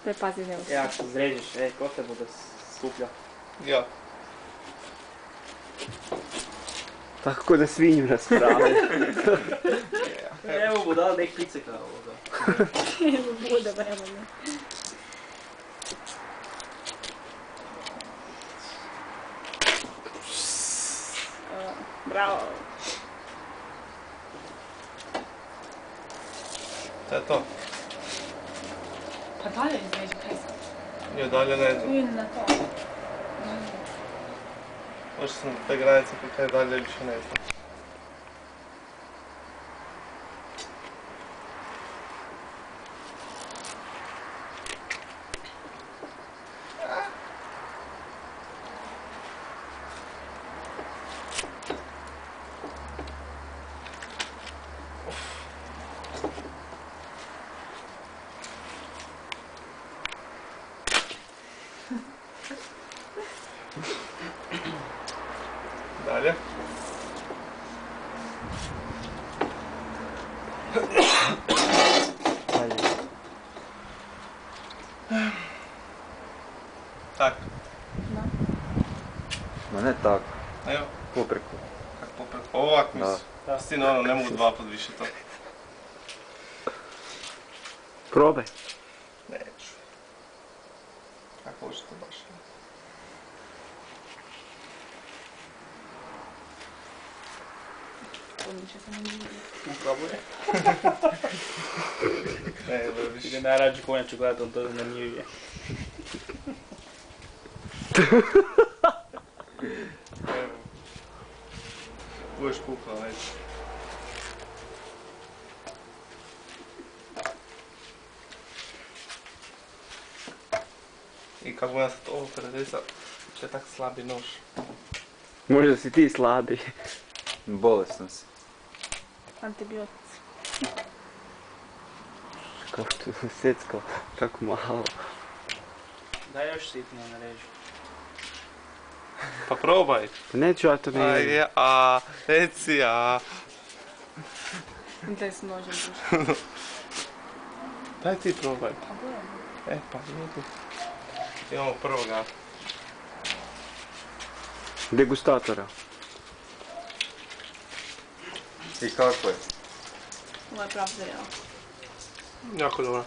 Sve pazi, ne uspije. Ako se zređeš, ko te bude skuplja? Ja. Tako ko da svinju raspravaju. Evo mu dala nek pice kao ovoga. Evo bude vremena. Bravo. To je to. Pa dalje izređi, kaj sad? Ja dalje ne znam. Idem na to. Došli sam do te granice pa kaj dalje više ne znam. Dalje. Tak. Ma ne tako, Evo. popreko. Kako popreko? Ovak mislim. Stina ono, ne mogu dva put više to. Probaj. Neću. Kako hoćete baš. Odliče se ne vidjeti. Probuje. Ne, više. Ide najrađi konja ću gledat, on to ne njivije. Evo. Budeš kukla, neću. I kako budem sad ovo preresat, će tak slabi nož. Možda si ti slabi. Bolestan si. Antibiotici. Kako tu seckao, tako malo. Daj još sitnije na režu. Pa probaj. Pa neću ja to ne jedem. Reci Daj s nožem duže. Daj ti probaj. Pa budem. Pa vidi. Imamo prvoga. Degustatora. I kako je? Ovo je prav zrelo. Jako dobro.